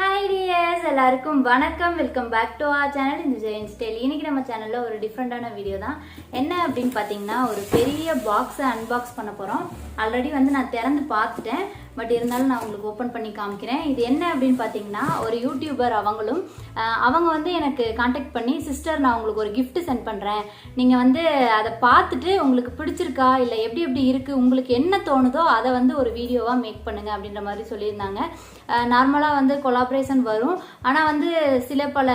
Hi dears, எல்லாருக்கும் வணக்கம். Welcome back to our channel Indujha Style. இன்னைக்கு நம்ம சேனல்ல ஒரு டிஃபரெண்டான வீடியோ தான். என்ன அப்படினு பாத்தீங்கன்னா ஒரு பெரிய பாக்ஸ் அன்பாக்ஸ் பண்ண போறோம். ஆல்ரெடி வந்து நான் திறந்து பார்த்துட்டேன். பட் இருந்தாலும் நான் உங்களுக்கு ஓபன் பண்ணி காமிக்கிறேன். இது என்ன அப்படினு பாத்தீங்கன்னா ஒரு யூடியூபர் அவங்க வந்து எனக்கு கான்டாக்ட் பண்ணி சிஸ்டர் நான் உங்களுக்கு ஒரு gift சென்ட் பண்றேன். நீங்க வந்து அத பார்த்துட்டு உங்களுக்கு பிடிச்சிருக்கா இல்ல எப்படி இருக்கு உங்களுக்கு என்ன தோணுதோ அத வந்து ஒரு வீடியோவா மேக் பண்ணுங்க அப்படின்ற மாதிரி சொல்லியிருந்தாங்க. நார்மலா வந்து கொலாபரேஷன் வரும். ஆனா வந்து சில பல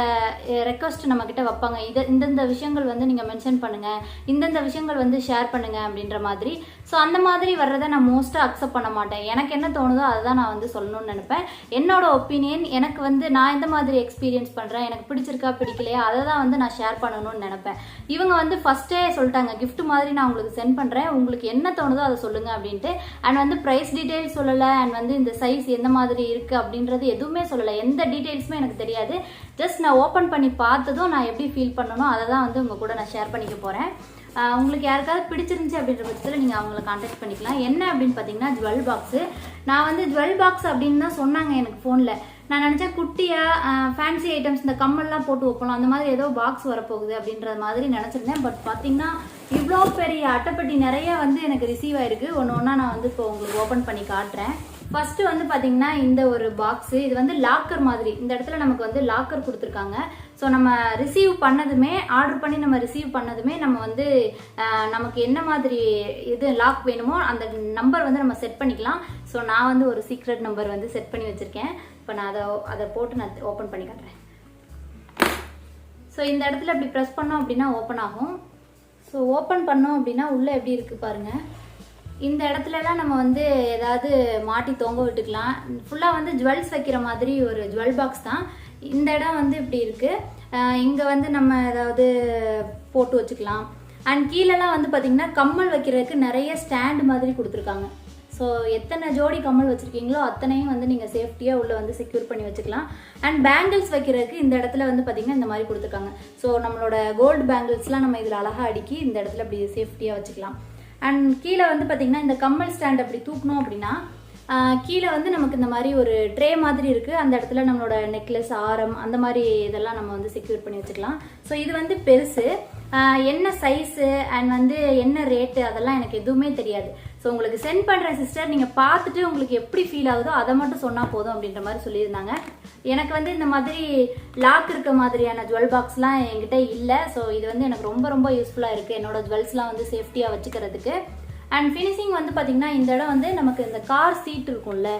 ரெக்வெஸ்ட் நம்ம கிட்ட வைப்பாங்க. இந்த விஷயங்கள் வந்து நீங்க மென்ஷன் பண்ணுங்க, இந்த விஷயங்கள் வந்து ஷேர் பண்ணுங்க அப்படின்ற மாதிரி. ஸோ அந்த மாதிரி வர்றதை நான் மோஸ்டா அக்செப்ட் பண்ண மாட்டேன். எனக்கு என்ன தோணுதோ அதை தான் நான் வந்து சொல்லணும்னு நினைப்பேன். என்னோட ஒப்பீனியன், எனக்கு வந்து நான் எந்த மாதிரி எக்ஸ்பீரியன்ஸ் பண்றேன், எனக்கு பிடிச்சிருக்கா பிடிக்கலையா அதை தான் வந்து நான் ஷேர் பண்ணணும்னு நினைப்பேன். இவங்க வந்து ஃபர்ஸ்டே சொல்லிட்டாங்க gift மாதிரி நான் உங்களுக்கு சென்ட் பண்றேன், உங்களுக்கு என்ன தோணுதோ அதை சொல்லுங்க அப்படின்ட்டு. அண்ட் வந்து பிரைஸ் டீடைல்ஸ் சொல்லல, அண்ட் வந்து இந்த சைஸ் எந்த மாதிரி இருக்கு அப்படின்றது எதுவுமே சொல்லல. எந்த டீடைல்ஸுமே எனக்கு தெரியாது. ஜஸ்ட் நான் ஓப்பன் பண்ணி பார்த்ததும் நான் எப்படி ஃபீல் பண்ணணும் அதை தான் வந்து உங்க கூட நான் ஷேர் பண்ணிக்க போறேன். உங்களுக்கு யாருக்காவது பிடிச்சிருந்துச்சு அப்படின்ற பட்சத்தில் நீங்கள் அவங்கள கான்டாக்ட் பண்ணிக்கலாம். என்ன அப்படின்னு பார்த்தீங்கன்னா ஜுவல் பாக்ஸு. நான் வந்து ஜுவல் பாக்ஸ் அப்படின்னு தான் சொன்னாங்க எனக்கு ஃபோனில். நான் நினச்சேன் குட்டியாக ஃபேன்சி ஐட்டம்ஸ் இந்த கம்மல்லாம் போட்டு வைப்போம் அந்த மாதிரி ஏதோ பாக்ஸ் வரப்போகுது அப்படின்ற மாதிரி நினச்சிருந்தேன். பட் பார்த்தீங்கன்னா இவ்வளோ பெரிய அட்டைப்பெட்டி நிறைய வந்து எனக்கு ரிசீவ் ஆயிருக்கு. ஒன்று ஒன்றா நான் வந்து இப்போ உங்களுக்கு ஓப்பன் பண்ணி காட்டுறேன். ஃபர்ஸ்ட் வந்து பாத்தீங்கன்னா இந்த ஒரு பாக்ஸ், இது வந்து லாக்கர் மாதிரி. இந்த இடத்துல நமக்கு வந்து லாக்கர் கொடுத்துருக்காங்க. ஸோ நம்ம ரிசீவ் பண்ணதுமே, ஆர்டர் பண்ணி நம்ம ரிசீவ் பண்ணதுமே நம்ம வந்து நமக்கு என்ன மாதிரி இது லாக் வேணுமோ அந்த நம்பர் வந்து நம்ம செட் பண்ணிக்கலாம். ஸோ நான் வந்து ஒரு சீக்ரெட் நம்பர் வந்து செட் பண்ணி வச்சிருக்கேன். இப்போ நான் அதை போட்டு நான் ஓப்பன் பண்ணி காட்டுறேன். ஸோ இந்த இடத்துல இப்படி ப்ரெஸ் பண்ணோம் அப்படின்னா ஓப்பன் ஆகும். ஸோ ஓப்பன் பண்ணோம் அப்படின்னா உள்ள எப்படி இருக்கு பாருங்க. இந்த இடத்துலலாம் நம்ம வந்து ஏதாவது மாட்டி தொங்க விட்டுக்கலாம். ஃபுல்லாக வந்து ஜுவல்ஸ் வைக்கிற மாதிரி ஒரு ஜுவல் பாக்ஸ் தான். இந்த இடம் வந்து இப்படி இருக்கு. இங்கே வந்து நம்ம ஏதாவது போட்டு வச்சுக்கலாம். அண்ட் கீழெல்லாம் வந்து பார்த்தீங்கன்னா கம்மல் வைக்கிறதுக்கு நிறைய ஸ்டாண்ட் மாதிரி கொடுத்துருக்காங்க. ஸோ எத்தனை ஜோடி கம்மல் வச்சுருக்கீங்களோ அத்தனையும் வந்து நீங்கள் சேஃப்டியாக உள்ள வந்து செக்யூர் பண்ணி வச்சுக்கலாம். அண்ட் பேங்கிள்ஸ் வைக்கிறதுக்கு இந்த இடத்துல வந்து பார்த்தீங்கன்னா இந்த மாதிரி கொடுத்துருக்காங்க. ஸோ நம்மளோட கோல்டு பேங்கிள்ஸ்லாம் நம்ம இதில் அழகாக அடுக்கி இந்த இடத்துல இப்படி சேஃப்டியாக வச்சுக்கலாம். அண்ட் கீழே வந்து பார்த்தீங்கன்னா இந்த கம்மல் ஸ்டாண்ட் அப்படி தூக்கணும் அப்படின்னா கீழே வந்து நமக்கு இந்த மாதிரி ஒரு ட்ரே மாதிரி இருக்குது. அந்த இடத்துல நம்மளோட நெக்லஸ், ஆரம் அந்த மாதிரி இதெல்லாம் நம்ம வந்து செக்யூர் பண்ணி வச்சுக்கலாம். ஸோ இது வந்து பெருசு. என்ன சைஸு அண்ட் வந்து என்ன ரேட்டு அதெல்லாம் எனக்கு எதுவுமே தெரியாது. ஸோ உங்களுக்கு சென்ட் பண்ணுறேன் சிஸ்டர், நீங்கள் பார்த்துட்டு உங்களுக்கு எப்படி ஃபீல் ஆகுதோ அதை மட்டும் சொன்னால் போதும் அப்படின்ற மாதிரி சொல்லியிருந்தாங்க. எனக்கு வந்து இந்த மாதிரி லாக் இருக்க மாதிரியான ஜுவல் பாக்ஸ்லாம் என்கிட்ட இல்லை. ஸோ இது வந்து எனக்கு ரொம்ப யூஸ்ஃபுல்லாக இருக்குது என்னோட ஜுவல்ஸ்லாம் வந்து சேஃப்டியாக வச்சுக்கிறதுக்கு. அண்ட் ஃபினிஷிங் வந்து பார்த்தீங்கன்னா இந்த இடம் வந்து நமக்கு இந்த கார் சீட் இருக்கும்ல,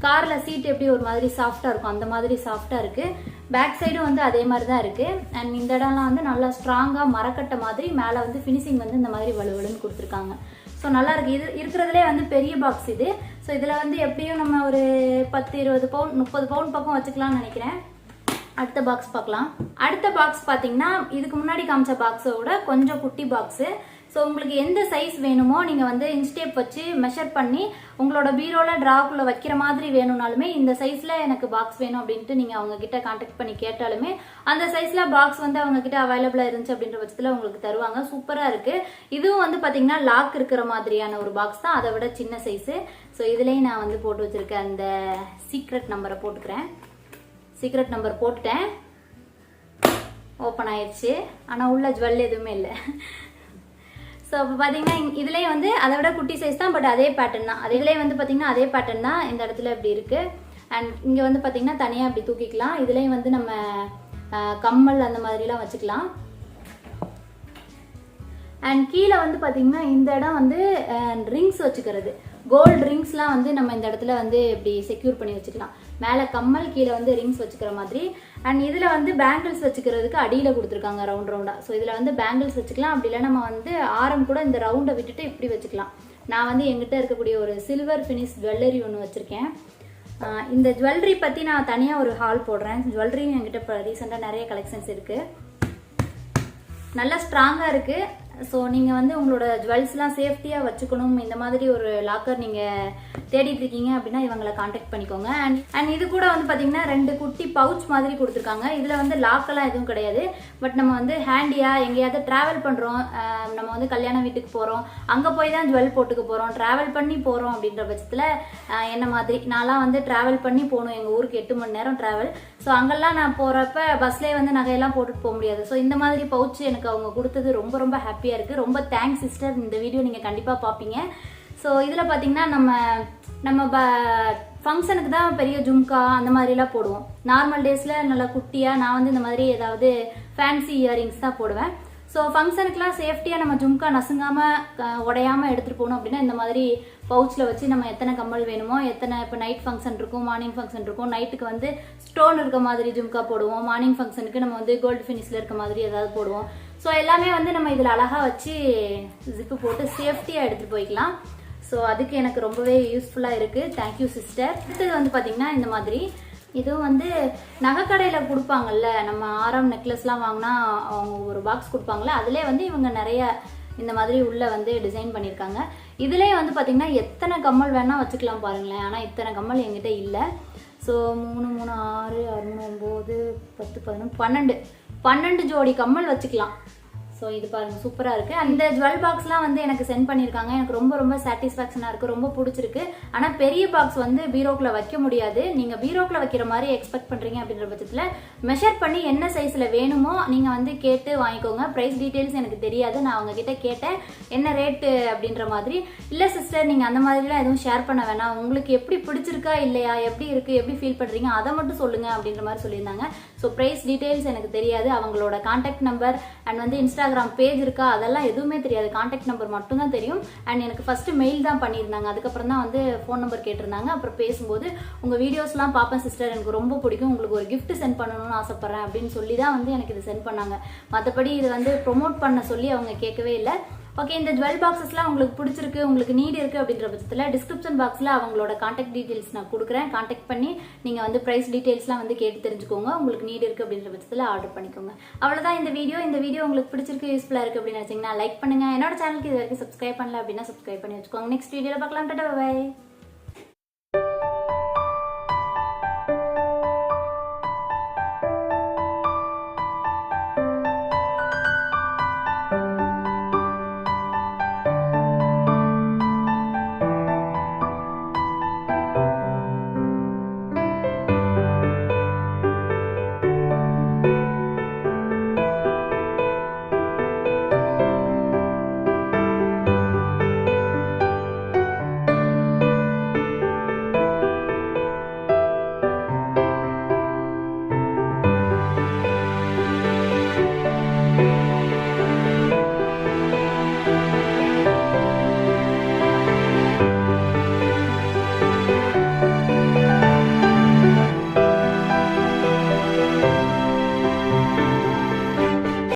காரில் சீட் எப்படி ஒரு மாதிரி சாஃப்டாக இருக்கும் அந்த மாதிரி சாஃப்டாக இருக்குது. பேக் சைடும் வந்து அதே மாதிரி தான் இருக்குது. அண்ட் இந்த இடம்லாம் வந்து நல்லா ஸ்ட்ராங்காக மரக்கட்டை மாதிரி மேலே வந்து ஃபினிஷிங் வந்து இந்த மாதிரி வலுவலுன்னு கொடுத்துருக்காங்க. ஸோ நல்லா இருக்கு. இது இருக்கிறதுலே வந்து பெரிய பாக்ஸ் இது. ஸோ இதில் வந்து எப்படியும் நம்ம ஒரு 10-20 பவுன் 30 பவுன் பக்கம் வச்சுக்கலாம்னு நினைக்கிறேன். அடுத்த பாக்ஸ் பார்க்கலாம். அடுத்த பாக்ஸ் பார்த்தீங்கன்னா இதுக்கு முன்னாடி காமிச்ச பாக்ஸோட கொஞ்சம் குட்டி பாக்ஸு. ஸோ உங்களுக்கு எந்த சைஸ் வேணுமோ நீங்கள் வந்து இன்ஸ்டேப் வச்சு மெஷர் பண்ணி உங்களோட பீரோவில் ட்ராக்குள்ளே வைக்கிற மாதிரி வேணும்னாலுமே இந்த சைஸில் எனக்கு பாக்ஸ் வேணும் அப்படின்ட்டு நீங்கள் அவங்க கிட்ட கான்டாக்ட் பண்ணி கேட்டாலுமே அந்த சைஸில் பாக்ஸ் வந்து அவங்க கிட்ட அவைலபிளாக இருந்துச்சு அப்படின்ற பட்சத்தில் உங்களுக்கு தருவாங்க. சூப்பராக இருக்குது. இதுவும் வந்து பார்த்தீங்கன்னா லாக் இருக்கிற மாதிரியான ஒரு பாக்ஸ் தான், அதை விட சின்ன சைஸு. ஸோ இதுலேயும் நான் வந்து போட்டு வச்சுருக்கேன் அந்த சீக்ரெட் நம்பரை போட்டுக்கிறேன். சீக்ரெட் நம்பர் போட்டுட்டேன். ஓப்பன் ஆயிடுச்சு. ஆனால் உள்ள ஜுவல் எதுவுமே இல்லை. ஸோ இப்போ பார்த்தீங்கன்னா இதுலேயே வந்து அதை விட குட்டி சைஸ் தான், பட் அதே பேட்டர்ன் தான். இதுலேயே வந்து பார்த்தீங்கன்னா அதே பேட்டர்ன் தான். இந்த இடத்துல இப்படி இருக்குது. அண்ட் இங்கே வந்து பார்த்தீங்கன்னா தனியாக இப்படி தூக்கிக்கலாம். இதுலேயும் வந்து நம்ம கம்மல் அந்த மாதிரிலாம் வச்சுக்கலாம். அண்ட் கீழே வந்து பார்த்தீங்கன்னா இந்த இடம் வந்து ரிங்ஸ் வச்சுக்கிறது, கோல்டு ரிங்ஸ்லாம் வந்து நம்ம இந்த இடத்துல வந்து இப்படி செக்யூர் பண்ணி வச்சுக்கலாம். மேலே கம்மல், கீழே வந்து ரிங்ஸ் வச்சுக்கிற மாதிரி. அண்ட் இதில் வந்து பேங்கிள்ஸ் வச்சுக்கிறதுக்கு அடியில் கொடுத்துருக்காங்க ரவுண்டாக. ஸோ இதில் வந்து பேங்கிள்ஸ் வச்சுக்கலாம். அப்படி இல்லை நம்ம வந்து ஆரம் கூட இந்த ரவுண்டை விட்டுட்டு இப்படி வச்சுக்கலாம். நான் வந்து எங்கிட்ட இருக்கக்கூடிய ஒரு சில்வர் ஃபினிஷ் ஜுவல்லரி ஒன்று வச்சுருக்கேன். இந்த ஜுவல்லரி பற்றி நான் தனியாக ஒரு ஹால் போடுறேன். ஜுவல்லரியும் என்கிட்ட இப்போ ரீசெண்டாக நிறைய கலெக்ஷன்ஸ் இருக்குது. நல்லா ஸ்ட்ராங்காக இருக்குது. ஸோ நீங்கள் வந்து உங்களோட ஜுவல்ஸ்லாம் சேஃப்டியாக வச்சுக்கணும், இந்த மாதிரி ஒரு லாக்கர் நீங்கள் தேடிட்டு இருக்கீங்க அப்படின்னா இவங்களை காண்டாக்ட் பண்ணிக்கோங்க. அண்ட் இது கூட வந்து பாத்தீங்கன்னா 2 குட்டி பவுச் மாதிரி கொடுத்துருக்காங்க. இதுல வந்து லாக்கெல்லாம் எதுவும் கிடையாது. பட் நம்ம வந்து ஹேண்டியா எங்கேயாவது டிராவல் பண்றோம், நம்ம வந்து கல்யாண வீட்டுக்கு போறோம், அங்க போய் தான் ஜுவல் போட்டுக்க போறோம், டிராவல் பண்ணி போறோம் அப்படின்ற பட்சத்துல என்ன மாதிரி நான்லாம் வந்து டிராவல் பண்ணி போகணும். எங்க ஊருக்கு 8 மணி நேரம் டிராவல். ஸோ அங்கெல்லாம் நான் போறப்ப பஸ்லேயே வந்து நகையெல்லாம் போட்டுட்டு போக முடியாது. ஸோ இந்த மாதிரி பவுச் எனக்கு அவங்க கொடுத்தது ரொம்ப ரொம்ப ஹாப்பியா இருக்கு. ரொம்ப தேங்க்ஸ் சிஸ்டர். இந்த வீடியோ நீங்க கண்டிப்பா பாப்பீங்க. ஸோ இதுல பாத்தீங்கன்னா நம்ம ஃபங்க்ஷனுக்கு தான் பெரிய ஜும்கா அந்த மாதிரிலாம் போடுவோம். நார்மல் டேஸ்ல நல்லா குட்டியா நான் வந்து இந்த மாதிரி ஏதாவது ஃபேன்சி இயரிங்ஸ் தான் போடுவேன். ஸோ ஃபங்க்ஷனுக்குலாம் சேஃப்டியாக நம்ம ஜும்கா நசுங்காம உடையாம எடுத்துட்டு போகணும் அப்படின்னா இந்த மாதிரி பவுச்சில் வச்சு நம்ம எத்தனை கம்மல் வேணுமோ, எத்தனை இப்போ நைட் ஃபங்க்ஷன் இருக்கும், மார்னிங் ஃபங்க்ஷன் இருக்கும், நைட்டுக்கு வந்து ஸ்டோன் இருக்க மாதிரி ஜும்கா போடுவோம், மார்னிங் ஃபங்க்ஷனுக்கு நம்ம வந்து கோல்டு ஃபினிஷில் இருக்க மாதிரி ஏதாவது போடுவோம். ஸோ எல்லாமே வந்து நம்ம இதில் அழகாக வச்சு ஜிப்பு போட்டு சேஃப்டியாக எடுத்துகிட்டு போய்க்கலாம். ஸோ அதுக்கு எனக்கு ரொம்பவே யூஸ்ஃபுல்லாக இருக்குது. Thank you sister. அடுத்தது வந்து பார்த்தீங்கன்னா இந்த மாதிரி இதுவும் வந்து நகைக்கடையில் கொடுப்பாங்கல்ல, நம்ம ஆரம் நெக்லஸ்லாம் வாங்கினா அவங்க ஒரு பாக்ஸ் கொடுப்பாங்கல்ல, அதிலே வந்து இவங்க நிறைய இந்த மாதிரி உள்ள வந்து டிசைன் பண்ணியிருக்காங்க. இதுலேயே வந்து பார்த்தீங்கன்னா எத்தனை கம்மல் வேணால் வச்சுக்கலாம் பாருங்களேன். ஆனால் இத்தனை கம்மல் என்கிட்ட இல்லை. ஸோ 3 3 6 6 9 10 11 12 ஜோடி கம்மல் வச்சுக்கலாம். ஸோ இது பாருங்க சூப்பராக இருக்குது. அந்த ஜுவல் பாக்ஸ்லாம் வந்து எனக்கு சென்ட் பண்ணியிருக்காங்க. எனக்கு ரொம்ப ரொம்ப சாட்டிஸ்ஃபேக்ஷனாக இருக்குது, ரொம்ப பிடிச்சிருக்கு. ஆனால் பெரிய பாக்ஸ் வந்து பீரோக்குள்ள வைக்க முடியாது. நீங்கள் பீரோக்குள்ள வைக்கிற மாதிரி எக்ஸ்பெக்ட் பண்ணுறீங்க அப்படின்ற பட்சத்தில் மெஷர் பண்ணி என்ன சைஸில் வேணுமோ நீங்கள் வந்து கேட்டு வாங்கிக்கோங்க. ப்ரைஸ் டீட்டெயில்ஸ் எனக்கு தெரியாது. நான் அவங்ககிட்ட கேட்டேன் என்ன ரேட்டு அப்படின்ற மாதிரி. இல்லை சிஸ்டர் நீங்கள் அந்த மாதிரிலாம் எதுவும் ஷேர் பண்ண வேணாம், உங்களுக்கு எப்படி பிடிச்சிருக்கா இல்லையா, எப்படி இருக்குது, எப்படி ஃபீல் பண்ணுறீங்க அதை மட்டும் சொல்லுங்கள் அப்படின்ற மாதிரி சொல்லியிருந்தாங்க. ஸோ ப்ரைஸ் டீட்டெயில்ஸ் எனக்கு தெரியாது. அவங்களோட கான்டாக்ட் நம்பர் அண்ட் வந்து இன்ஸ்டாகிராம் பேஜ் இருக்கா அதெல்லாம் எதுவுமே தெரியாது. கான்டாக்ட் நம்பர் மட்டும் தான் தெரியும். அண்ட் எனக்கு ஃபர்ஸ்ட் மெயில் தான் பண்ணியிருந்தாங்க. அதுக்கப்புறம் தான் வந்து ஃபோன் நம்பர் கேட்டிருந்தாங்க. அப்புறம் பேசும்போது உங்கள் வீடியோஸ்லாம் பார்ப்பேன் சிஸ்டர், எனக்கு ரொம்ப பிடிக்கும், உங்களுக்கு ஒரு கிஃப்ட் சென்ட் பண்ணணும்னு ஆசைப்பட்றேன் அப்படின்னு சொல்லி தான் வந்து எனக்கு இது சென்ட் பண்ணாங்க. மற்றபடி இது வந்து ப்ரொமோட் பண்ண சொல்லி அவங்க கேட்கவே இல்லை. ஓகே, இந்த ஜுவல் பாக்ஸஸ்லாம் உங்களுக்கு பிடிச்சிருக்கு, உங்களுக்கு நீட் இருக்குது அப்படின்ற பட்சத்தில் டிஸ்கிரிப்ஷன் பாக்ஸில் அவங்களோட கான்டாக்ட் டீட்டெயில்ஸ் நான் கொடுக்குறேன். கான்டாக்ட் பண்ணி நீங்கள் வந்து ப்ரைஸ் டீட்டெயில்ஸ்லாம் வந்து கேட்டு தெரிஞ்சுக்கோங்க. உங்களுக்கு நீட் இருக்குது அப்படின்ற பட்சத்தில் ஆர்டர் பண்ணிக்கோங்க. அவ்வளோதான் இந்த வீடியோ உங்களுக்கு பிடிச்சிருக்கு, யூஸ்ஃபுல்லாக இருக்குது அப்படின்னு நினச்சிங்கன்னா லைக் பண்ணுங்கள். என்னோட சேனலுக்கு இது வரைக்கும் சப்ஸ்கிரைப் பண்ணல அப்படின்னா சப்ஸ்கிரைப் பண்ணி வச்சுக்கோங்க. நெக்ஸ்ட் வீடியோவில் பார்க்கலாம். Tata bye.